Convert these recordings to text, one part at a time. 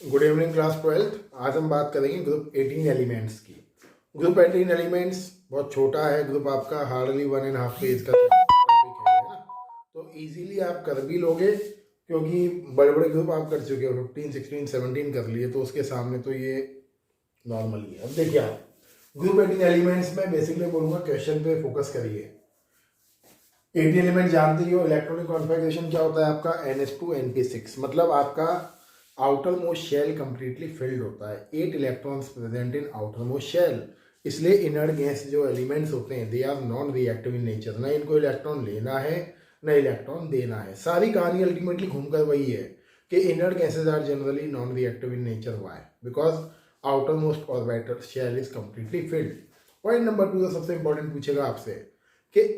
Good evening class 12th। आज हम बात करेंगे ग्रुप 18 एलिमेंट्स की। ग्रुप 18 एलिमेंट्स बहुत छोटा है ग्रुप, आपका हार्डली 1.5 पेज का टॉपिक है ना, तो इजीली आप कर भी लोगे क्योंकि बड़े बड़े ग्रुप आप कर चुके हो, 15 16 17 कर लिए, तो उसके सामने तो ये नॉर्मली है। अब देखिए आप ग्रुप 18 एलिमेंट्स में बेसिकली बोलूँगा क्वेश्चन पे फोकस करिए। 18 एलिमेंट जानते ही हो, इलेक्ट्रॉनिक कॉन्फ़िगरेशन क्या होता है आपका NH2 NP6, मतलब आपका outer most shell completely filled होता है, 8 electrons present in outer most shell. इसलिए इनर्ट गैस जो एलिमेंट्स होते हैं they are non reactive in nature, ना इनको इलेक्ट्रॉन लेना है ना इलेक्ट्रॉन देना है। सारी कहानी अल्टीमेटली घूमकर वही है कि inert gases are generally non reactive in nature. Why? Because outer most orbital shell is completely filled. Point number 2 सबसे इंपॉर्टेंट पूछेगा आपसे कि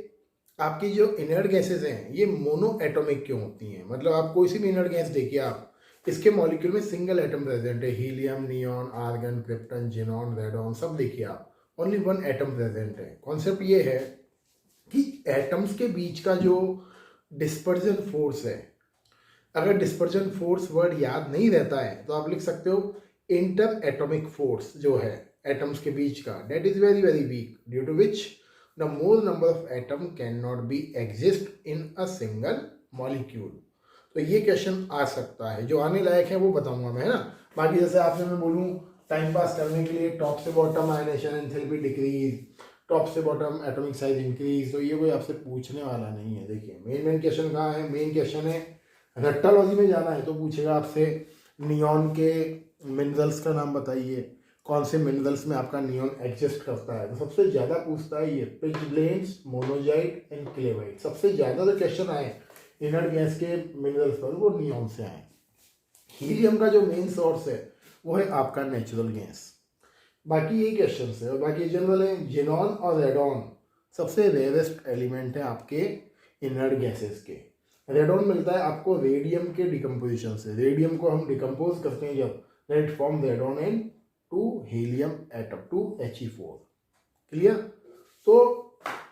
आपकी जो इनर्ट गैसेज हैं ये मोनो एटॉमिक क्यों होती हैं। मतलब आप कोई सी भी इनर्ट गैस देखिए, आप इसके मॉलिक्यूल में सिंगल एटम प्रेजेंट है, helium, neon, argon, krypton, xenon, radon, सब देखिए आप, ओनली वन एटम प्रेजेंट है। कॉन्सेप्ट ये है कि एटम्स के बीच का जो डिस्पर्जन फोर्स है, अगर डिस्पर्जन फोर्स वर्ड याद नहीं रहता है तो आप लिख सकते हो इंटर एटॉमिक फोर्स जो है एटम्स के बीच का, that is very very weak, due to which the more number of atom can not be exist in a single molecule. तो ये क्वेश्चन आ सकता है, जो आने लायक है वो बताऊंगा मैं, है ना। बाकी जैसे आपसे मैं बोलूँ टाइम पास करने के लिए टॉप से bottom ionisation enthalpy decrease, top से बॉटम एटॉमिक साइज इंक्रीज, तो ये कोई आपसे पूछने वाला नहीं है। देखिए मेन क्वेश्चन कहाँ है, मेन क्वेश्चन है रेक्टोलॉजी में जाना है तो पूछेगा आपसे नियॉन के मिनरल्स का नाम बताइए, कौन से मिनरल्स में आपका नियॉन एग्जिस्ट करता है। तो सबसे ज़्यादा पूछता है ये पिचब्लेन्स, मोनोजाइट एंड क्लेवाइट। सबसे ज़्यादा जो क्वेश्चन आए इनर्ट गैस के मिनरल्स पर वो नियॉन से आए। हीलियम का जो मेन सोर्स है वो है आपका नेचुरल गैस। बाकी यही क्वेश्चन है और बाकी जनरल है। जिनॉन और रेडॉन सबसे रेयरेस्ट एलिमेंट है आपके इनर्ट गैसेस के। रेडॉन मिलता है आपको रेडियम के डिकम्पोजिशन से। रेडियम को हम डिकम्पोज करते हैं जब, that form radon in 2 helium atom 2He4। Clear? तो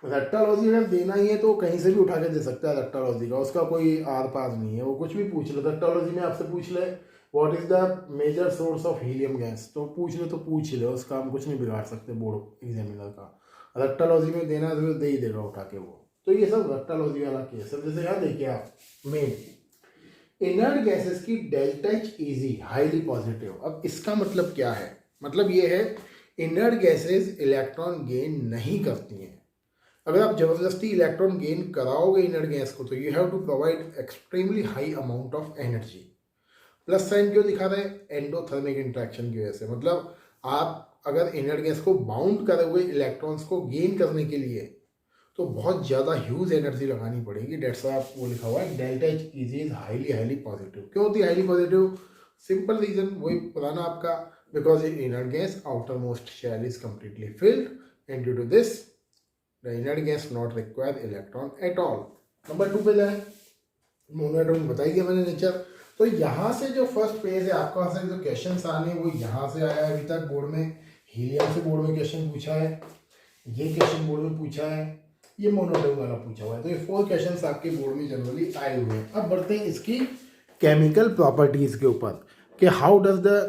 रेक्टोलॉजी अगर देना ही है तो कहीं से भी उठा के दे सकता है रेक्टोलॉजी का, उसका कोई आर पार नहीं है, वो कुछ भी पूछ ले। रेक्टोलॉजी में आपसे पूछ ले what is the major source of helium gas, तो पूछ ले, तो पूछ ले, उसका हम कुछ नहीं बिगाड़ सकते बोर्ड एग्जामिनर का। रेक्टोलॉजी में देना है तो दे ही देगा उठा के वो। तो ये सब रेक्टोलॉजी वाला केस है। जैसे यहाँ देखिए आप मेन इनर्ट गैसेस की delta H easy highly positive. अब इसका मतलब क्या है? मतलब ये है इनर्ट गैसेस इलेक्ट्रॉन गेन नहीं करती हैं। अगर आप जबरदस्ती इलेक्ट्रॉन गेन कराओगे इनर्ट गैस को तो you have to provide extremely high amount of energy. Plus sign क्यों दिखा रहे हैं? एंडोथर्मिक इंट्रैक्शन की वजह से। मतलब आप अगर इनर्ट गैस को बाउंड करोगे इलेक्ट्रॉन्स को गेन करने के लिए तो बहुत ज़्यादा ह्यूज एनर्जी लगानी पड़ेगी। डेट्स आप वो लिखा हुआ है delta H is highly highly positive. क्यों होती है हाईली पॉजिटिव? सिंपल रीजन वही पुराना आपका, because in inert gas outer most shell is completely filled and due to this the inert gas not require electron at all। Number 2 पे जाए, monoatomic बताई दिया मैंने नेचर। तो यहाँ से जो फर्स्ट पेज है आपका से जो क्वेश्चन आने वो यहाँ से आया है अभी तक बोर्ड में। हीलियम से बोर्ड में क्वेश्चन पूछा है, ये क्वेश्चन बोर्ड में पूछा है, ये मोनोएटॉमिक वाला पूछा हुआ है। तो ये 4 क्वेश्चन आपके बोर्ड में जनरली आए हुए हैं। अब बढ़ते हैं इसकी केमिकल प्रॉपर्टीज के ऊपर कि how does the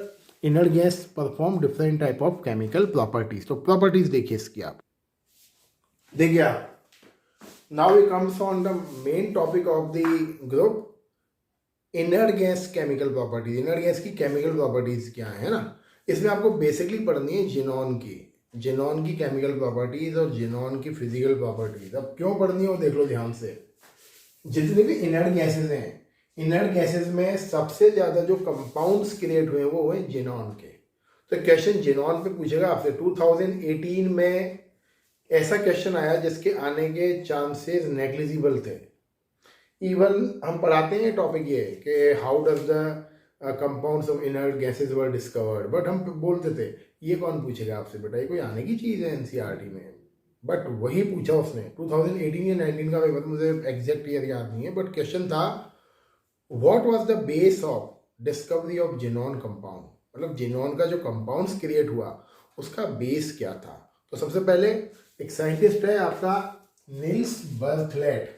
inert gas perform different type of chemical properties. तो प्रॉपर्टीज देखिए इसकी आप देखिए आप। Now we comes on the main topic of the group inert gas chemical properties. Inert gas की केमिकल प्रॉपर्टीज क्या है ना, इसमें आपको बेसिकली पढ़नी है जिनॉन की केमिकल प्रॉपर्टीज और जिनॉन की फिजिकल प्रॉपर्टीज। अब क्यों पढ़नी है वो देख लो ध्यान से। जितने भी इनर्ट गैसेज हैं, इनर्ट गैसेज में सबसे ज़्यादा जो कंपाउंड्स क्रिएट हुए हैं वो हुए जिनॉन के। तो क्वेश्चन जिनॉन पे पूछेगा आपसे। 2018 में ऐसा क्वेश्चन आया जिसके आने के चांसेस नेग्लिजिबल थे। इवन हम पढ़ाते हैं टॉपिक ये कि how does the compounds of inert gases were discovered, but हम बोलते थे ये कौन पूछेगा आपसे बेटा, ये कोई आने की चीज़ है एनसीईआरटी में। बट वही पूछा उसने 2018 या 19 का, मतलब मुझे एग्जैक्ट ईयर याद नहीं है, बट क्वेश्चन था what was the base of discovery of xenon compound. मतलब जिनॉन का जो कंपाउंड्स क्रिएट हुआ उसका बेस क्या था। तो सबसे पहले एक साइंटिस्ट है आपका निल्स बर्थलेट।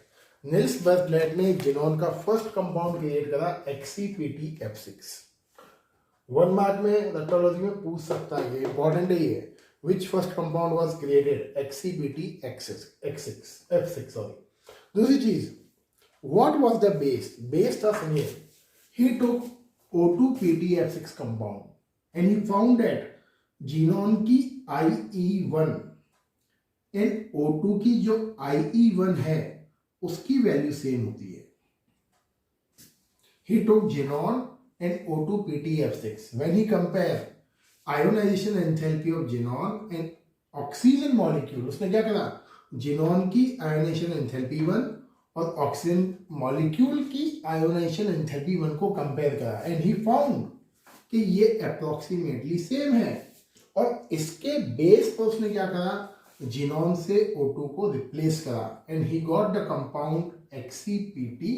निल्स बर्थलेट ने जिनॉन का फर्स्ट कंपाउंड क्रिएट करा XCPTF6। 1 मार्क में लेक्टोलॉजी में पूछ सकता है, ये इंपॉर्टेंट है ये। Which first compound was created? XCBT F6 sorry. दूसरी चीज, what was the base? Base था सुनिए, he took O2PTF6 compound and he found that xenon की IE1 एंड O2 की जो IE1 है उसकी वैल्यू सेम होती है। He took xenon and O2PTF6. When he compared ionization enthalpy of xenon and oxygen molecule, उसने क्या करा? xenon की ionization enthalpy 1 और ऑक्सीजन मॉलिक्यूल की ionization enthalpy 1 को कंपेयर करा एंड ही फाउंड कि ये अप्रोक्सीमेटली सेम है। और इसके बेस पर उसने क्या करा? xenon से O2 को रिप्लेस करा and he got the compound XCPT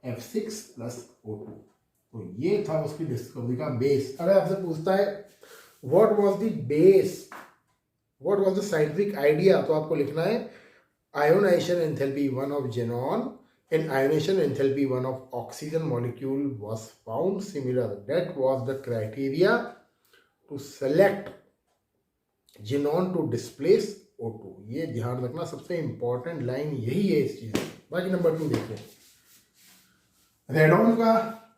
F6 plus O2। तो ये था उसकी डिस्कवरी का बेस। अगर आपसे पूछता है what was the base, what was the scientific idea, तो आपको लिखना है ionisation enthalpy 1 of xenon and ionization enthalpy 1 of oxygen molecule was found similar. That was the criteria to select xenon to displace O2। ये ध्यान रखना, सबसे important line यही है इस चीज में। बाकी नंबर 2 देखते हैं। रेडॉन का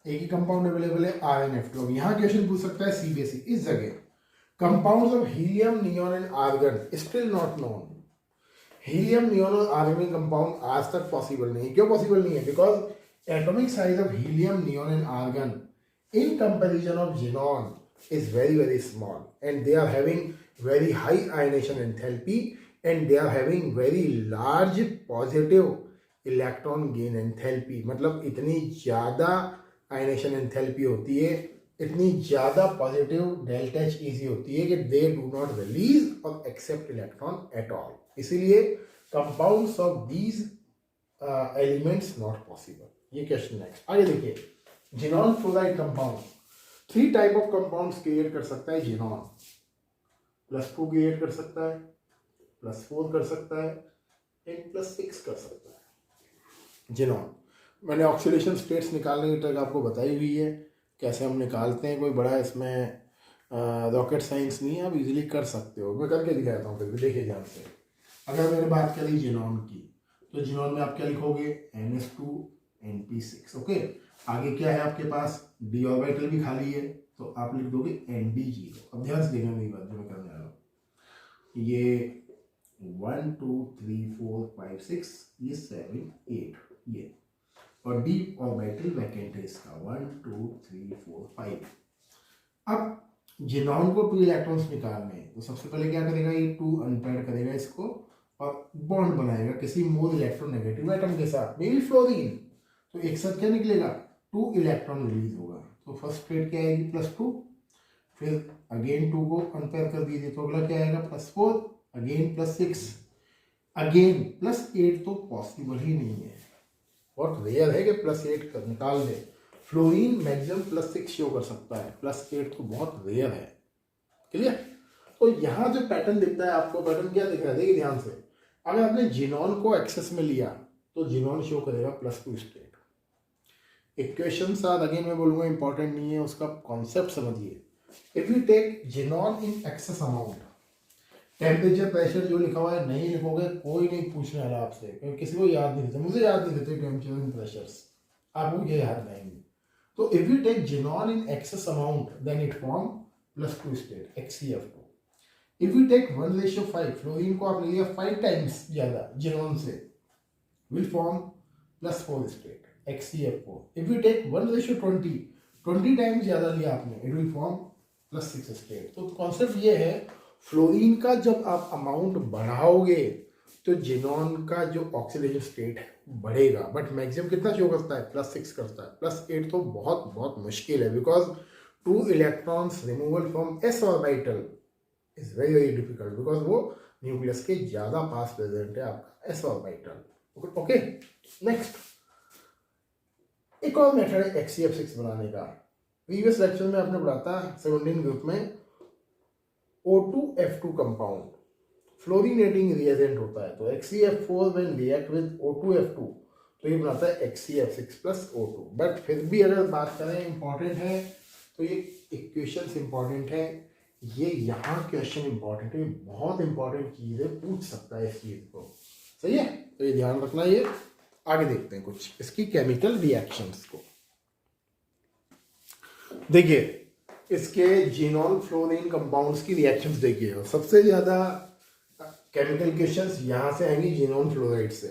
एक ही कंपाउंड अवेलेबल है RnF2। यहाँ क्वेश्चन पूछ सकता है CBSE इस जगह, compounds of helium, neon and argon still not known. Helium, neon और आर्गन कंपाउंड आज तक पॉसिबल नहीं। क्यों पॉसिबल नहीं है? Because atomic size of helium, neon and argon in comparison of xenon is very small and they are having very high ionization enthalpy and they are having very large positive electron gain enthalpy. मतलब इतनी ज़्यादा ionisation enthalpy होती है, इतनी ज़्यादा positive delta H easy होती है कि दे डू नॉट रिलीज और एक्सेप्ट इलेक्ट्रॉन एट ऑल। इसीलिए compounds of these elements not possible. ये क्वेश्चन नेक्स्ट आगे देखिए। xenon fluoride compound 3 type of compounds create कर सकता है xenon। +2 क्रिएट कर सकता है, +4 कर सकता है एंड +6 कर सकता है। xenon मैंने ऑक्सीडेशन स्टेट्स निकालने की ट्रिक आपको बताई हुई है, कैसे हम निकालते हैं। कोई बड़ा इसमें रॉकेट साइंस नहीं है, आप इजीली कर सकते हो। मैं करके दिखाता हूँ, फिर भी देखिए ध्यान से। अगर मैंने बात करी xenon की, तो xenon में आप क्या लिखोगे? NH2 NP6। ओके, आगे क्या है आपके पास? d ऑर्बिटल भी खाली है, तो आप लिख दोगे ND0। अब ध्यान से देखना मेरी बात जो मैं करने वाला हूँ। ये 1 2 3 4 5 6, ये 7 8, ये और d ऑर्बिटल वैकेंट है इसका 1 2 3 4 5। अब xenon को 2 इलेक्ट्रॉन्स निकालने हैं, तो सबसे पहले क्या करेगा? ये 2 अनपेयर्ड करेगा इसको और बॉन्ड बनाएगा किसी मोर इलेक्ट्रोनेगेटिव एटम के साथ, मे बी फ्लोरीन। तो एक साथ क्या निकलेगा? 2 इलेक्ट्रॉन रिलीज होगा। तो फर्स्ट स्टेट क्या आएगी? +2। फिर अगेन 2 को अनपेयर कर दीजिए, तो अगला क्या आएगा? +4, अगेन +6, अगेन +8। तो पॉसिबल ही नहीं है, बहुत रेयर है कि +8 कर निकाल दे। फ्लोरीन मैक्सिमम +6 शो कर सकता है, +8 तो बहुत रेयर है। क्लियर? तो यहाँ जो पैटर्न दिखता है आपको, पैटर्न क्या दिख रहा है? देखिए ध्यान से। अगर आपने xenon को एक्सेस में लिया तो xenon शो करेगा +2 स्टेट। इक्वेशन साथ अगेन मैं बोलूँगा इंपॉर्टेंट नहीं है, उसका कॉन्सेप्ट समझिए। If you take xenon in excess amount, temperature pressure जो लिखा हुआ है नहीं लिखोगे, कोई नहीं पूछने वाला आपसे, क्योंकि किसी को याद नहीं रहता। मुझे याद नहीं रहते टेम्परेचर एंड प्रेशर्स, आपको ये याद रहेंगे। तो if you take xenon in excess amount then it form +2 state XCF2। If you take 1:5, fluorine को आप ले लिया 5 टाइम्स ज़्यादा xenon से, will form +4 state XCF4। If you take 1:20, 20 times ज़्यादा लिया आपने, इट विल फॉर्म +6 स्टेट। तो कॉन्सेप्ट ये है, फ्लोरीन का जब आप अमाउंट बढ़ाओगे तो xenon का जो ऑक्सीडेशन स्टेट है बढ़ेगा, बट मैक्सिमम कितना शो करता है? +6 करता है। +8 तो बहुत बहुत मुश्किल है, because 2 electrons removal from s orbital is very difficult, because वो न्यूक्लियस के ज़्यादा पास प्रेजेंट है आपका s ऑर्बिटल। ओके, नेक्स्ट एक और मेथड है XCF6 बनाने का। प्रीवियस लेक्चर में आपने पढ़ा था 17 ग्रुप में O2F2 कंपाउंड फ्लोरीनेटिंग रिएजेंट होता है, तो XCF4 when react with O2F2 तो ये बनाता है XCF6 + O2। बट फिर भी अगर बात करें, इंपॉर्टेंट है तो ये इक्वेशंस इंपॉर्टेंट है, ये यहाँ क्वेश्चन इंपॉर्टेंट है, बहुत इंपॉर्टेंट चीज़ है, पूछ सकता है इस चीज़ को, सही है। तो ये ध्यान रखना। ये आगे देखते हैं कुछ इसकी केमिकल रिएक्शंस को। देखिए इसके जिनॉल फ्लोरीन कंपाउंड्स की रिएक्शंस देखिए, और सबसे ज़्यादा केमिकल क्वेश्चंस यहाँ से आएंगी जिनॉल फ्लोराइड से।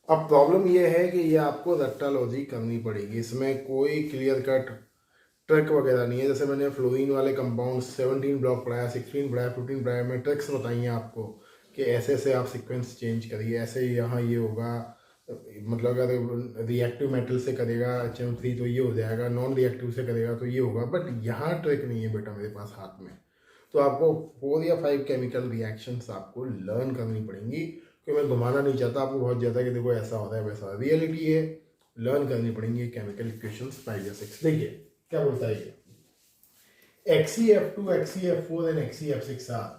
अब प्रॉब्लम ये है कि ये आपको रट्टालॉजी करनी पड़ेगी, इसमें कोई क्लियर कट ट्रिक वगैरह नहीं है। जैसे मैंने फ्लोरीन वाले कंपाउंड 17 ब्लॉक पढ़ाया, 16 पढ़ाया, 15 पढ़ाया, मैं ट्रिक्स बताई हैं आपको कि ऐसे ऐसे आप सीक्वेंस चेंज करिए, ऐसे यहाँ ये होगा, मतलब अगर रिएक्टिव मेटल से करेगा HM3 तो ये हो जाएगा, नॉन रिएक्टिव से करेगा तो ये होगा, बट यहाँ ट्रिक नहीं है बेटा मेरे पास हाथ में। तो आपको 4 या 5 केमिकल रिएक्शंस आपको लर्न करनी पड़ेंगी, क्योंकि मैं घुमाना नहीं चाहता आपको बहुत ज़्यादा कि देखो ऐसा होता है वैसा। रियलिटी है, लर्न करनी पड़ेंगी केमिकल इक्वेशंस 5 या 6। देखिए क्या बोलता है ये, XeF2, XeF4 and XeF6 are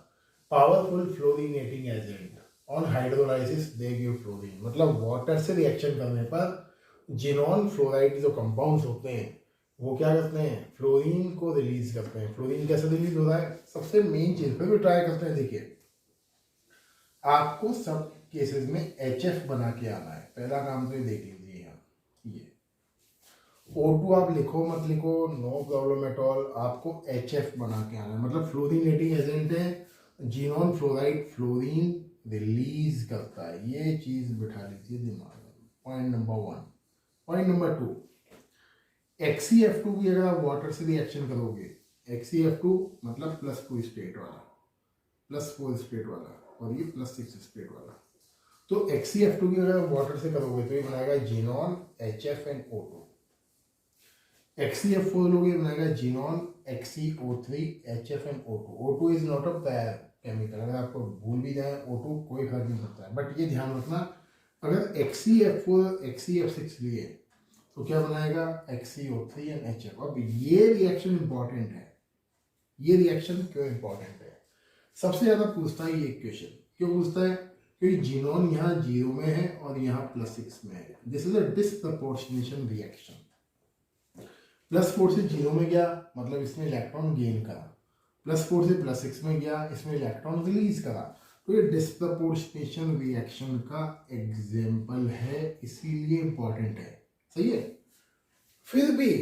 powerful fluorinating agent, on hydrolysis they give fluorine. मतलब वाटर से रिएक्शन करने पर जिनॉन फ्लोराइड जो कंपाउंड्स होते हैं वो क्या करते हैं, फ्लोरीन को रिलीज करते हैं। फ्लोरीन कैसे रिलीज हो रहा है, सबसे मेन चीज फिर भी ट्राई करते हैं। देखिए आपको सब केसेस में HF बना के आना है, पहला काम तो ये देख लीजिए। यहाँ ये O2 आप लिखो मत लिखो, नो प्रॉब्लम एट ऑल, आपको HF बना के आना है। मतलब फ्लोरीनेटिंग एजेंट है, जिनॉन फ्लोराइड फ्लोरीन रिलीज करता है, ये चीज बिठा लीजिए दिमाग में। Point number 1। Point number 2, XeF2 भी अगर आप वाटर से रिएक्शन करोगे, XeF2 मतलब +2 स्टेट वाला, +4 स्टेट वाला, और ये +6 स्टेट वाला। तो XeF2 भी अगर आप वाटर से करोगे तो ये बनाएगा xenon HF and O2। XeF4 लोगे बनाएगा xenon XeO3 HF and O2। O2 is not a पैर केमिकल, अगर आपको भूल भी जाए O2 कोई फर्क नहीं पड़ता है, बट ये ध्यान रखना अगर XeF4 XeF6 लिए तो क्या बनाएगा XeO3 एंड HF। अब ये रिएक्शन इंपॉर्टेंट है। ये रिएक्शन क्यों इंपॉर्टेंट है, सबसे ज्यादा पूछता है ये इक्वेशन। क्यों पूछता है, क्योंकि जिनॉन यहाँ 0 में है और यहाँ +6 में है। This is a disproportionation reaction. +4 से 0 में गया मतलब इसने इलेक्ट्रॉन गेन करा, +4 से +6 में गया इसमें इलेक्ट्रॉन रिलीज करा। तो ये डिसप्रपोर्शनेशन रिएक्शन का एग्जाम्पल है, इसीलिए इंपॉर्टेंट है, सही है। फिर भी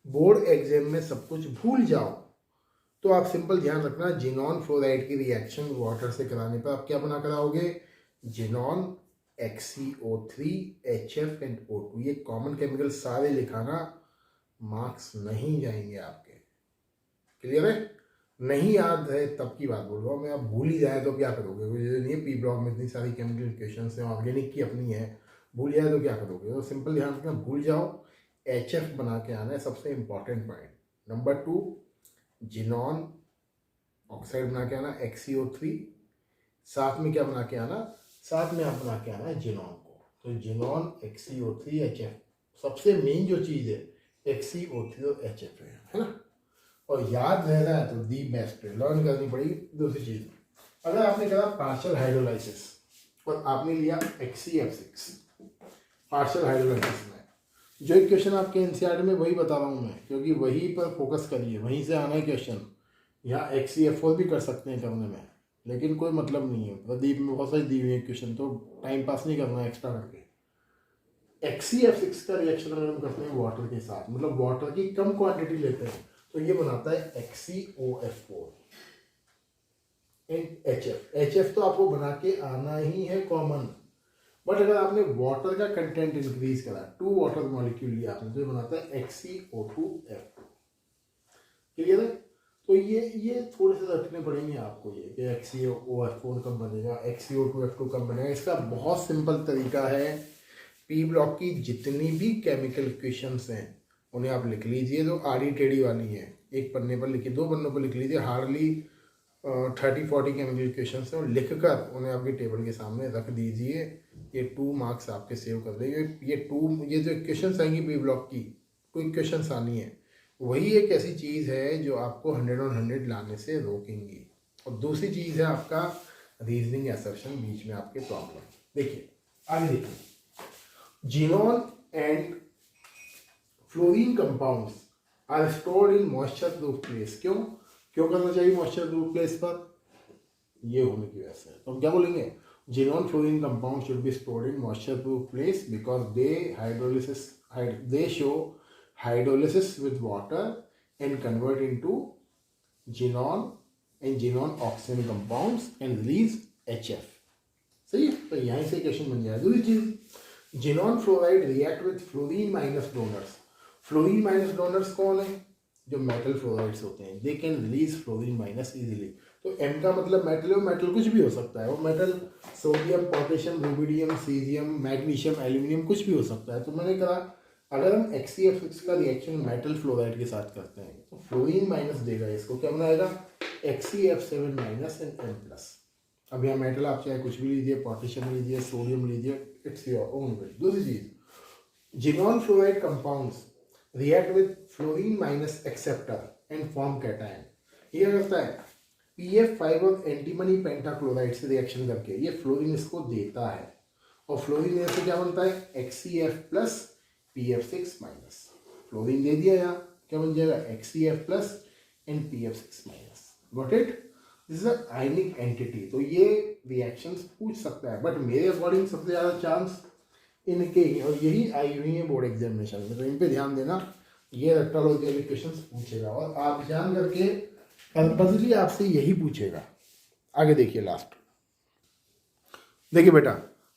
बोर्ड एग्जाम में सब कुछ भूल जाओ तो आप सिंपल ध्यान रखना, जिनॉन फ्लोराइड की रिएक्शन वाटर से कराने पर आप क्या बना कराओगे, xenon XeO3 HF and O2। ये कॉमन केमिकल सारे लिखाना, मार्क्स नहीं जाएंगे आपके, क्लियर है। नहीं याद है तब की बात बोल रहा हूँ मैं, आप भूल ही जाए तो क्या करोगे, नहीं है पी ब्लॉक में इतनी सारी केमिकल इक्वेशंस हैं, ऑर्गेनिक की अपनी है, भूल जाए तो क्या करोगे। तो सिंपल ध्यान रखना, भूल जाओ, HF बना के आना है, सबसे important point. Number 2, xenon oxide बना के आना XeO3, साथ में क्या बना के आना, साथ में आप बना के आना है जिनॉन को। तो जिनॉन XeO3 HF सबसे मेन जो चीज़ है XeO3 और HF है ना। और याद रह रहा है तो दी बेस्ट है, लर्न करनी पड़ेगी। दूसरी चीज़, अगर आपने कहा पार्शियल हाइड्रोलाइसिस और आपने लिया XeF6 पार्शियल हाइड्रोलाइसिस में, जो एक क्वेश्चन आपके एनसीईआरटी में वही बता रहा हूँ मैं, क्योंकि वही पर फोकस करिए, वहीं से आना है क्वेश्चन। यहाँ XeF4 भी कर सकते हैं करने में, लेकिन कोई मतलब नहीं है, प्रदीप में बहुत सारी दी हुई है क्वेश्चन, तो टाइम पास नहीं करना एक्स्ट्रा करके। XeF6 का रिएक्शन अगर हम करते हैं वाटर के साथ, मतलब वाटर की कम क्वांटिटी लेते हैं, तो ये बनाता है XeOF4 एंड HF। HF तो आपको बना के आना ही है कॉमन, बट अगर आपने वाटर का कंटेंट इंक्रीज करा, 2 वाटर मॉलिक्यूल लिया आपने, तो ये बनाता है XeO2F2, क्लियर है। तो ये थोड़े से रखने पड़ेंगे आपको, ये कि XeOF4 कब बनेगा, XeO2F2 कब बनेगा। इसका बहुत सिंपल तरीका है, पी ब्लॉक की जितनी भी केमिकल इक्वेशंस हैं उन्हें आप लिख लीजिए, जो आड़ी टेढ़ी वाली है, एक पन्ने पर लिखिए, 2 पन्नों पर लिख लीजिए, हार्डली 30-40 केमिकल इक्वेशंस हैं, और लिखकर उन्हें आपकी टेबल के सामने रख दीजिए। ये 2 मार्क्स आपके सेव कर देंगे। ये जो इक्वेशंस आएंगी पी ब्लॉक की, 2 इक्वेशंस आनी है, वही एक ऐसी चीज़ है जो आपको 100 on 100 लाने से रोकेंगी। और दूसरी चीज़ है आपका रीजनिंग असर्शन, बीच में आपके प्रॉब्लम। देखिए आगे देखिए, xenon and fluorine compounds are stored in moisture proof place. क्यों क्यों करना चाहिए मॉइस्चर प्रूफ प्लेस पर? ये होने की वजह से। तो हम क्या बोलेंगे, xenon fluorine compound should be stored in moisture proof place because they show hydrolysis with water and convert into xenon and xenon oxygen compounds and release HF। सही है, तो यहीं से क्वेश्चन बन जाएगा। दूसरी चीज, xenon fluoride react with fluorine minus donors. Fluorine minus donors कौन है? जो मेटल फ्लोराइड्स होते हैं, they can release fluorine minus easily. तो M का मतलब मेटल है, मेटल कुछ भी हो सकता है, वो metal sodium, potassium, rubidium, caesium, magnesium, aluminium कुछ भी हो सकता है। तो मैंने कहा अगर हम HCF6 का रिएक्शन मेटल फ्लोराइड के साथ करते हैं तो फ्लोरीन माइनस देगा, इसको क्या बनाएगा, HCF7 माइनस एंड M+। अब यहाँ मेटल आप चाहे कुछ भी लीजिए, पोटेशियम लीजिए, सोडियम लीजिए, इट्स योर ओन विल। दूसरी चीज, xenon fluoride compounds react with fluorine minus acceptor and form cation. ये क्या करता है, PF5 और एंटीमनी पेंटाक्लोराइड से रिएक्शन करके ये फ्लोरीन इसको देता है, और फ्लोरीन देने से क्या बनता है, HCF plus PF6 minus. Fluorine दे दिया, यहाँ क्या बन जाएगा, HCF plus and PF6 minus. Got it? This is a ionic entity. तो ये रिएक्शंस पूछ सकता है, बट मेरे अकॉर्डिंग सबसे ज़्यादा चांस इनके ही, और यही आई हुई है बोर्ड एग्जामिनेशन में, तो इन पे ध्यान देना। ये रेक्टोलॉजी क्वेश्चन पूछेगा और आप ध्यान करके पर्पजली आपसे यही पूछेगा। आगे देखिए, लास्ट देखिए बेटा,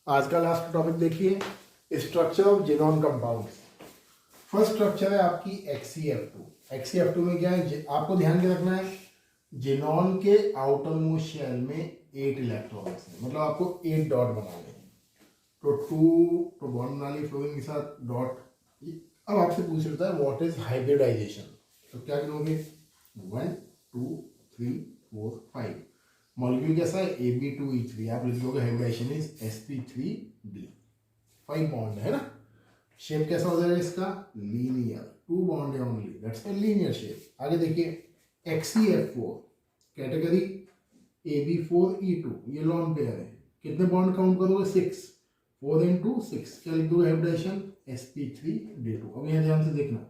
आज का लास्ट टॉपिक देखिए, structure of xenon compounds. First structure है आपकी HCF2। HCF2 में क्या है, आपको ध्यान के रखना है, जिनॉन के आउटर मोस्ट शेल में 8 इलेक्ट्रॉन्स हैं, मतलब आपको 8 डॉट बनाने हैं। तो 2 तो बॉन्ड बना ली फ्लोरीन के साथ, डॉट। अब आपसे पूछ रहा है व्हाट इज हाइब्रिडाइजेशन, तो क्या करोगे, 1 2 3 4 5। मॉलिक्यूल कैसा है, AB2E3, आप लिख दोगे हाइब्रिडाइजेशन इज sp3d, 5 बॉन्ड है ना। शेप कैसा हो जाएगा इसका, लीनियर, 2 बॉन्ड है only, that's a linear shape. आगे देखिए, HCF4 कैटेगरी AB4E2, ये लॉन पेयर है, कितने बॉन्ड काउंट करोगे, 6, 4 × 2 6, क्या लिख दोगे हाइब्रिडाइजेशन sp3d2। अब यहाँ ध्यान से देखना,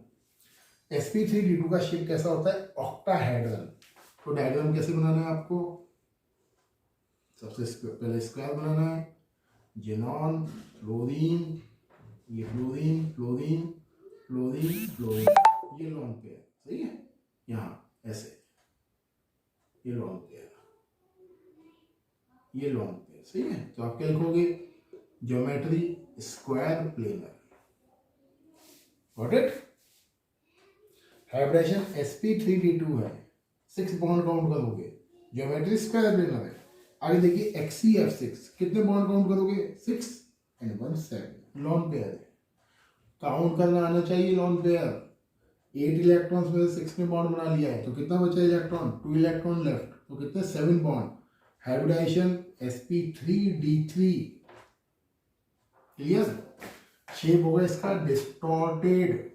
sp3d2 का शेप कैसा होता है, ऑक्टाहेड्रल। तो डायग्राम कैसे बनाना है आपको, सबसे पहले स्क्वायर बनाना है, जिनॉन फ्लोरीन, ये फ्लोरीन फ्लोरीन फ्लोरीन फ्लोरीन, ये लॉन पेयर, सही है, यहाँ ऐसे, ये लॉन पेयर, ये लॉन पेयर, सही है। तो आप क्या लिखोगे, geometry square planar. Got it? Hybridisation sp3d2 है, 6 बॉन्ड काउंट करोगे, ज्योमेट्री स्क्वायर प्लेनर है। आगे देखिए HCF6, कितने बॉन्ड काउंट करोगे, 6 एंड 1 7, लॉन पेयर है, काउंट करना आना चाहिए लॉन पेयर। 8 इलेक्ट्रॉन्स में से 6 ने बॉन्ड बना लिया है, तो कितना बचा इलेक्ट्रॉन, 2 इलेक्ट्रॉन लेफ्ट, तो कितने, 7 bond. Hybridisation sp3d3, clear. Shape होगा इसका डिस्टॉर्टेड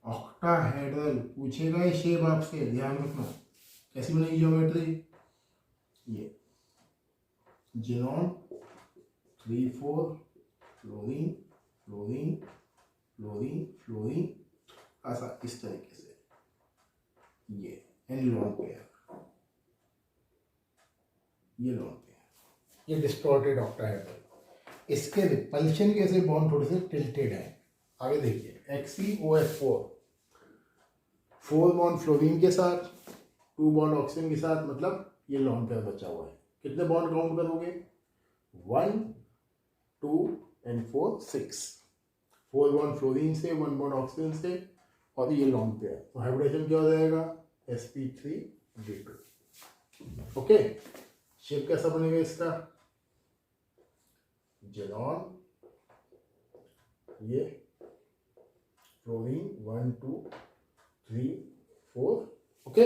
ऑक्टाहेड्रल, पूछेगा ये शेप आपसे, ध्यान रखना। कैसी बनेगी ज्योमेट्री, ये xenon 3 4 fluorine fluorine fluorine fluorine, ऐसा इस तरीके से, ये एंड लॉन पेयर, ये लॉन पेयर, ये डिस्टॉर्टेड ऑक्टाहेड्रल। इसके रिपल्शन के से बॉन्ड थोड़े से टिल्टेड है। आगे देखिए HCOF4, 4 बॉन्ड फ्लोरीन के साथ, 2 बॉन्ड ऑक्सीजन के साथ, मतलब ये लॉन पेयर बचा हुआ है। कितने बॉन्ड काउंट करोगे, 1 2 एंड 4 6, 4 बॉन्ड फ्लोरीन से, 1 बॉन्ड ऑक्सीजन से, और ये लॉन पेयर। तो हाइब्रिडेशन क्या हो जाएगा, sp3d2। ओके, शेप कैसा बनेगा इसका, जिनॉन, ये fluorine 1 2 3 4, okay.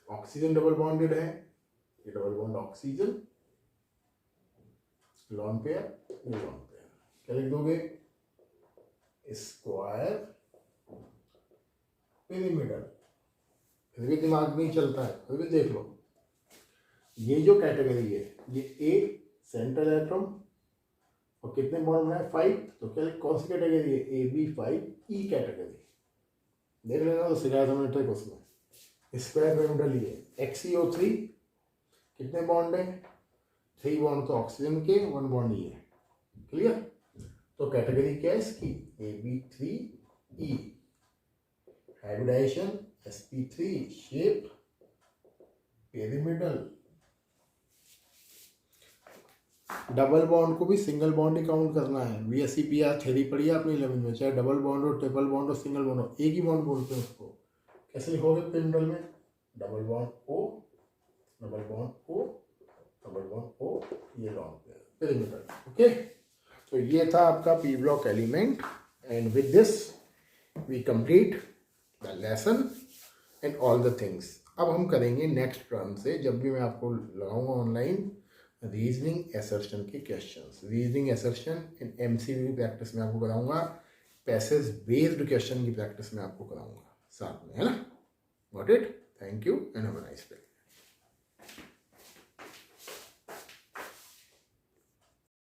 Oxygen double bonded है, ये double bond oxygen, lawn pair, ये लॉन पेयर। क्या लिख दोगे, स्क्वायर पिरामिडल। फिर भी दिमाग नहीं चलता है, फिर भी देख लो, ये जो कैटेगरी है, ये A सेंट्रल एटम, और कितने बॉन्ड बनाए 5, तो क्या कौन सी कैटेगरी है AB5 E कैटेगरी। देख लेना तो शिकायत होने ट्रिक उसमें स्क्वायर पिरामिडल ये XeO3 कितने बॉन्ड है 3 बॉन्ड तो ऑक्सीजन के 1 बॉन्ड ये है। क्लियर। तो कैटेगरी क्या है इसकी AB3E hybridisation sp3 shape pyramidal. Double bond को भी सिंगल बॉन्ड ही काउंट करना है। VSEPR थ्योरी पढ़ी आपने 11वीं में, चाहे डबल बॉन्ड हो ट्रिपल बॉन्ड हो सिंगल बॉन्ड हो एक ही बॉन्ड बोलते हैं उसको। कैसे लिखोगे पिरामिडल में double bond O double bond O double bond O ये लॉन्ग पिरामिडल। ओके तो ये था आपका P block element and with this we complete the lesson and all the things. अब हम करेंगे नेक्स्ट टर्म से जब भी मैं आपको लगाऊंगा ऑनलाइन रीजनिंग असर्शन के क्वेश्चंस। रीजनिंग असर्शन इन MCQ की प्रैक्टिस में आपको कराऊंगा, पैसेज बेस्ड क्वेश्चन की प्रैक्टिस में आपको कराऊंगा साथ में, है ना। Got it. Thank you and have a nice day.